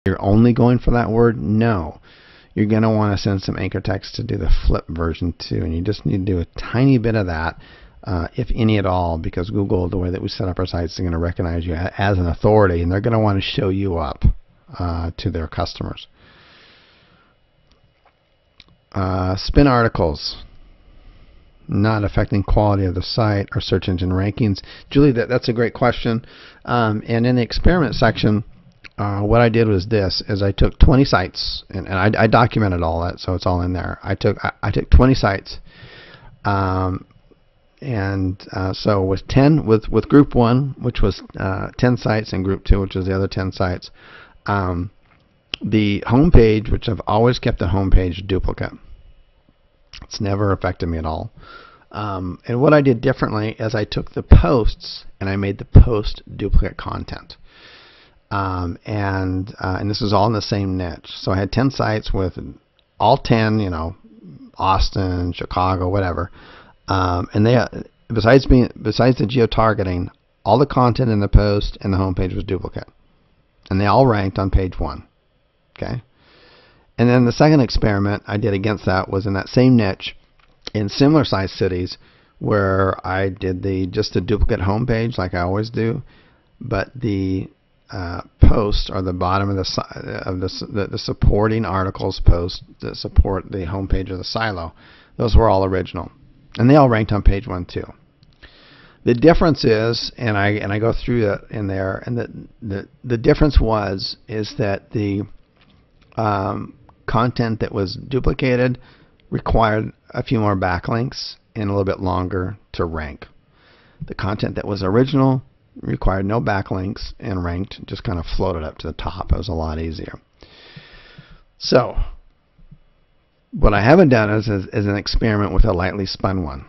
You're only going for that word? No. You're going to want to send some anchor text to do the flip version too, and you just need to do a tiny bit of that, if any at all, because Google, the way that we set up our sites, is going to recognize you as an authority, and they're going to want to show you up to their customers. Spin articles not affecting quality of the site or search engine rankings. Julie, that's a great question. And in the experiment section, what I did was this: is I took 20 sites, and I documented all that, so it's all in there. I took 20 sites, so with 10 with group 1, which was 10 sites, and group 2, which was the other 10 sites. The home page, which I've always kept the home page duplicate. It's never affected me at all. And what I did differently is I took the posts and I made the post duplicate content. And this is all in the same niche. So I had 10 sites with all 10, Austin, Chicago, whatever. And they, besides the geo-targeting, all the content in the post and the homepage was duplicate. And they all ranked on page 1. Okay. And then the second experiment I did against that was in that same niche in similar sized cities, where I did just the duplicate homepage like I always do, but the posts are the bottom of the supporting articles post that support the homepage of the silo. Those were all original, and they all ranked on page 1 too. The difference is, and I go through that in there, and the difference is that the content that was duplicated required a few more backlinks and a little bit longer to rank. The content that was original required no backlinks and ranked, just kind of floated up to the top. It was a lot easier. So what I haven't done is an experiment with a lightly spun one,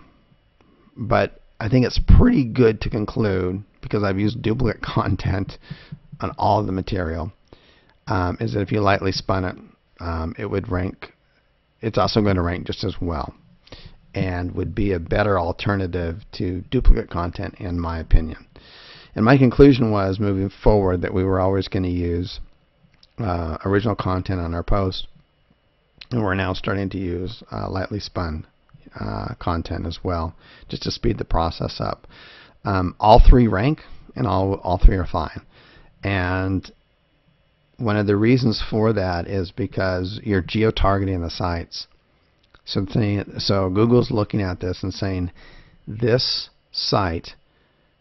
but I think it's pretty good to conclude, because I've used duplicate content on all of the material, is that if you lightly spun it, it would rank. It's also going to rank just as well, and would be a better alternative to duplicate content, in my opinion. And my conclusion was, moving forward, that we were always going to use original content on our post, and we're now starting to use lightly spun content as well, just to speed the process up. All 3 rank, and all 3 are fine. And one of the reasons for that is because you're geo-targeting the sites. So Google's looking at this and saying, this site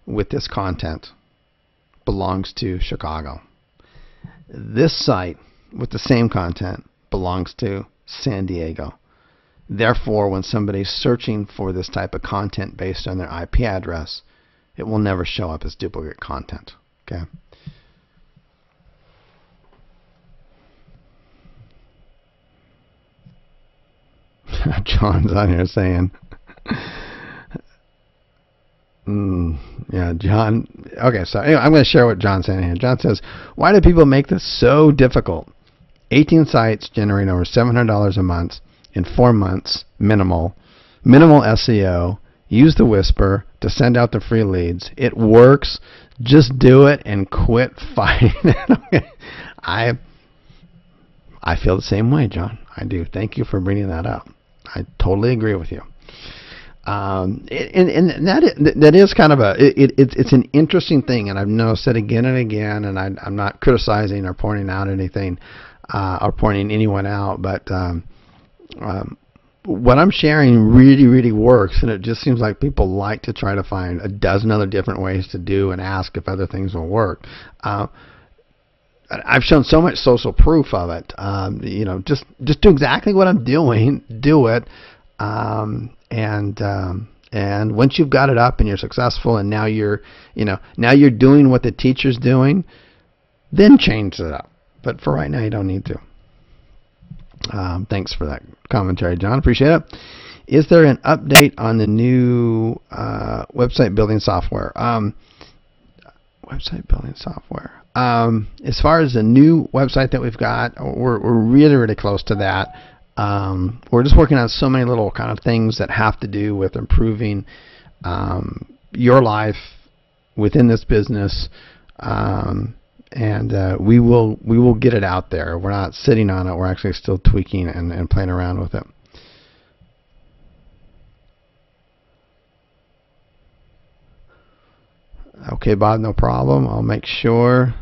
with this content belongs to Chicago. This site with the same content belongs to San Diego. Therefore, when somebody's searching for this type of content based on their IP address, it will never show up as duplicate content. Okay. John's on here saying, yeah, John. Okay, so anyway, I'm going to share what John's saying here. John says, why do people make this so difficult? 18 sites generate over $700 a month in 4 months, minimal SEO. Use the Whisper to send out the free leads. It works. Just do it and quit fighting it. I feel the same way, John. I do. Thank you for bringing that up. I totally agree with you. And that is kind of it's an interesting thing, and I've noticed it again and again, and I'm not criticizing or pointing out anything or pointing anyone out, but what I'm sharing really works, and it just seems like people like to try to find a dozen other different ways to do and ask if other things will work. I've shown so much social proof of it. Just do exactly what I'm doing. Do it, and once you've got it up and you're successful, and now you're doing what the teacher's doing, then change it up. But for right now, you don't need to. Thanks for that commentary, John. Appreciate it. Is there an update on the new website building software? Website building software. As far as the new website that we've got, we're really close to that. We're just working on so many little kind of things that have to do with improving your life within this business, and we will get it out there. We're not sitting on it. We're actually still tweaking and playing around with it. Okay, Bob, no problem. I'll make sure.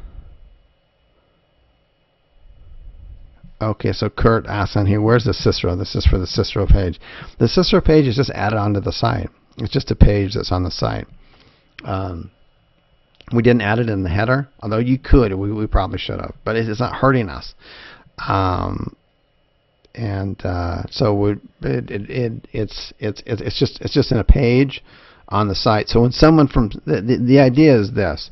Okay, so Kurt asks on here, where's the Cicero? This is for the Cicero page. The Cicero page is just added onto the site. It's just a page that's on the site. We didn't add it in the header, although you could. We probably should have, but it's not hurting us. So it's just in a page on the site. So when someone from the idea is this.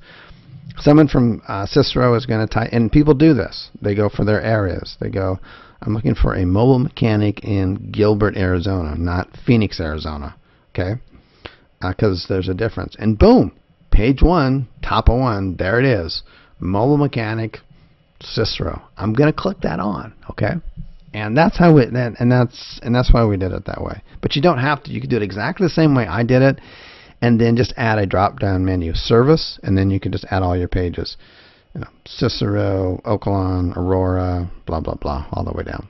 Someone from Cicero is going to type, and people do this. They go for their areas. They go, I'm looking for a mobile mechanic in Gilbert, Arizona, not Phoenix, Arizona. Okay? Because there's a difference. And boom, page 1, top of 1, there it is. Mobile mechanic, Cicero. I'm going to click that on. Okay? And that's how that's why we did it that way. But you don't have to. You can do it exactly the same way I did it. And then just add a drop-down menu, service, and then you can just add all your pages. Cicero, Oaklawn, Aurora, blah, blah, blah, all the way down.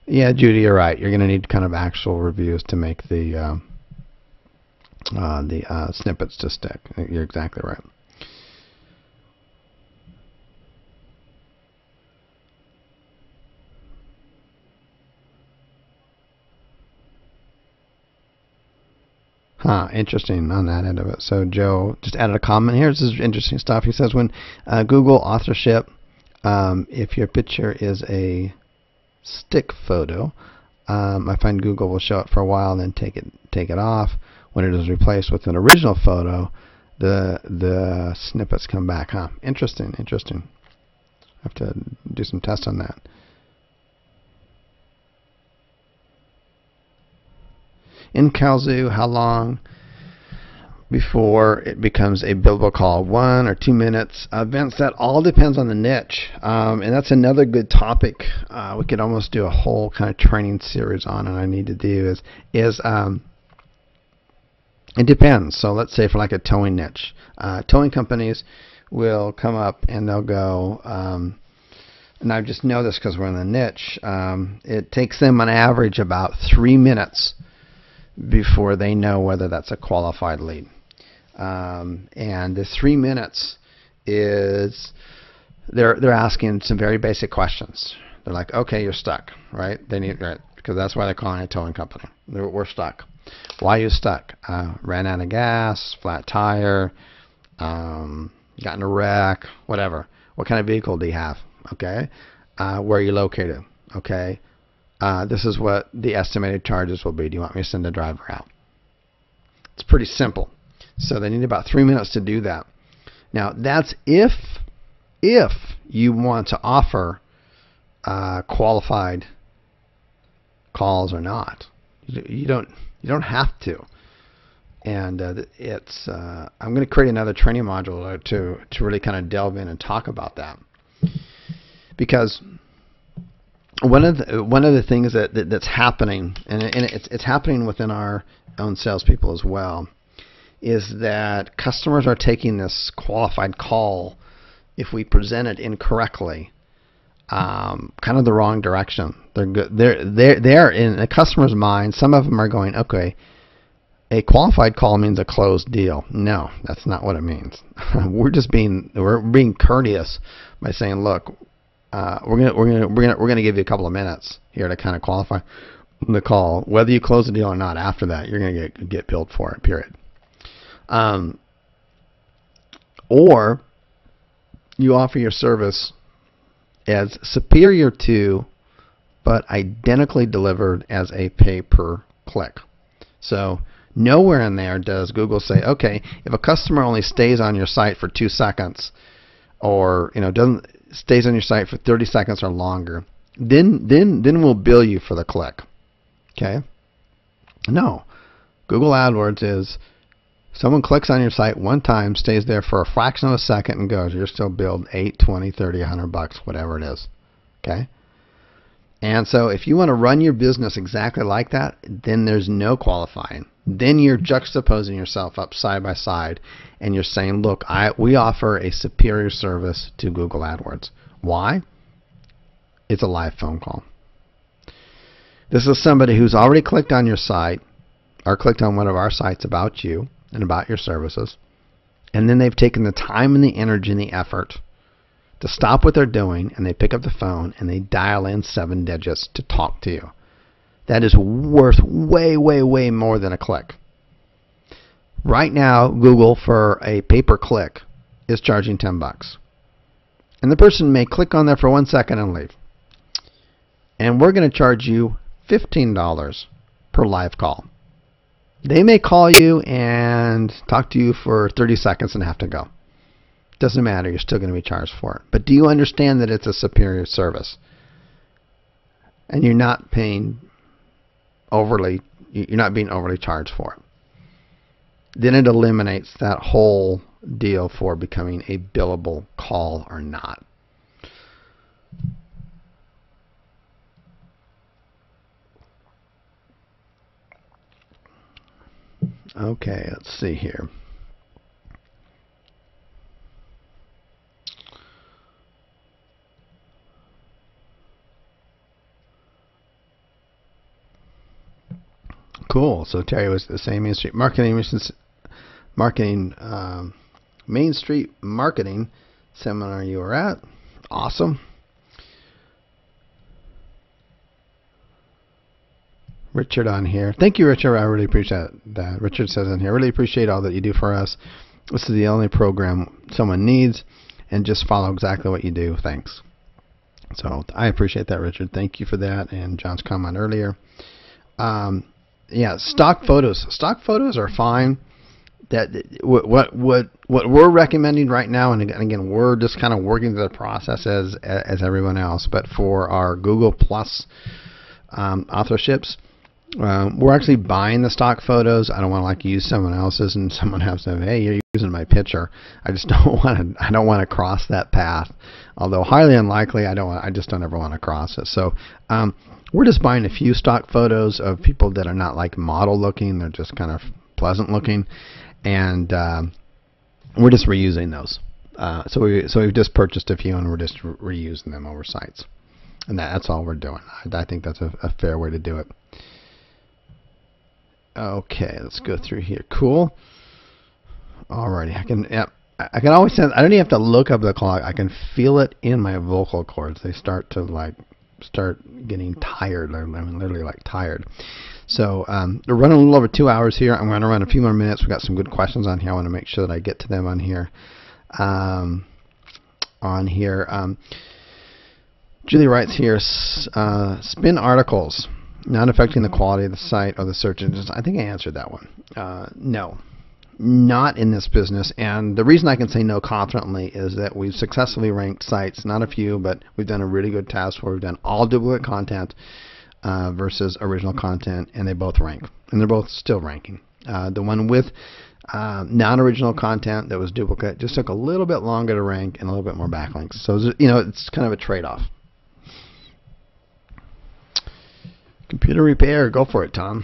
Yeah, Judy, you're right. You're going to need kind of actual reviews to make the snippets to stick. You're exactly right. Interesting on that end of it. So Joe just added a comment here. This is interesting stuff. He says when Google authorship, if your picture is a stick photo, I find Google will show it for a while and then take it off. When it is replaced with an original photo, the snippets come back. Interesting. I have to do some tests on that. In Kalzu, how long before it becomes a billable call? 1 or 2 minutes? Vince, that all depends on the niche. And that's another good topic. We could almost do a whole kind of training series on, and I need to do is it depends. So let's say for like a towing niche. Towing companies will come up and they'll go, and I just know this because we're in the niche, it takes them on average about 3 minutes before they know whether that's a qualified lead. And the 3 minutes is they're asking some very basic questions. They're like, okay, you're stuck, right? Because that's why they're calling it a towing company. We're stuck. Why are you stuck? Ran out of gas, flat tire, got in a wreck, whatever. What kind of vehicle do you have? Okay. Where are you located? Okay. This is what the estimated charges will be. Do you want me to send a driver out? It's pretty simple. So they need about 3 minutes to do that. Now that's if you want to offer qualified calls or not. You don't have to. And I'm going to create another training module to really kind of delve in and talk about that, because one of the things that's happening, and it's happening within our own salespeople as well, is that customers are taking this qualified call, if we present it incorrectly, kind of the wrong direction. They're in the customer's mind. Some of them are going, okay, a qualified call means a closed deal. No, that's not what it means. we're being courteous by saying, look, we're gonna give you a couple of minutes here to kind of qualify the call. Whether you close the deal or not, after that, you're gonna get billed for it. Period. Or you offer your service as superior to, but identically delivered as a pay per click. So nowhere in there does Google say, okay, if a customer only stays on your site for 2 seconds, or stays on your site for 30 seconds or longer, then we'll bill you for the click. Okay? No. Google AdWords is someone clicks on your site one time, stays there for a fraction of a second, and goes, you're still billed $8, $20, $30, $100, whatever it is. Okay? And so if you want to run your business exactly like that, then there's no qualifying. Then you're juxtaposing yourself up side by side, and you're saying, look, we offer a superior service to Google AdWords. Why? It's a live phone call. This is somebody who's already clicked on your site or clicked on one of our sites about you and about your services, and then they've taken the time and the energy and the effort to stop what they're doing, and they pick up the phone and they dial in 7 digits to talk to you. That is worth way, way, way more than a click. Right now, Google, for a pay-per-click, is charging $10. And the person may click on there for 1 second and leave. And we're going to charge you $15 per live call. They may call you and talk to you for 30 seconds and have to go. Doesn't matter, you're still going to be charged for it. But do you understand that it's a superior service? And you're not paying overly, you're not being overly charged for it. Then it eliminates that whole deal for becoming a billable call or not. Okay, let's see here. Cool. So Terry was the same Main Street Main Street Marketing seminar you were at. Awesome. Richard on here. Thank you, Richard. I really appreciate that. Richard says in here, really appreciate all that you do for us. This is the only program someone needs, and just follow exactly what you do. Thanks. So I appreciate that, Richard. Thank you for that. And John's comment earlier. Yeah, stock photos. Stock photos are fine. That what we're recommending right now, and again, we're just kind of working through the process as everyone else. But for our Google Plus authorships, we're actually buying the stock photos. I don't want to use someone else's, and someone has to say, hey, you're using my picture. I just don't want to. I don't want to cross that path. Although highly unlikely, I just don't ever want to cross it. So we're just buying a few stock photos of people that are not model looking. They're just kind of pleasant looking, and we're just reusing those. So we've just purchased a few, and we're just reusing them over sites, and that's all we're doing. I think that's a fair way to do it. Okay, let's go through here. Cool. Alrighty, I can always sense. I don't even have to look up the clock. I can feel it in my vocal cords. They start to start getting tired. I mean, literally tired. So we're running a little over 2 hours here. I'm going to run a few more minutes. We've got some good questions on here. I want to make sure that I get to them on here. Julie writes here, spin articles not affecting the quality of the site or the search engines. I think I answered that one. No, not in this business. And the reason I can say no confidently is that we've successfully ranked sites, not a few, but we've done a really good test where we've done all duplicate content versus original content, and they both rank, and they're both still ranking. The one with non-original content that was duplicate just took a little bit longer to rank and a little bit more backlinks. So it's kind of a trade-off. Computer repair, go for it, Tom.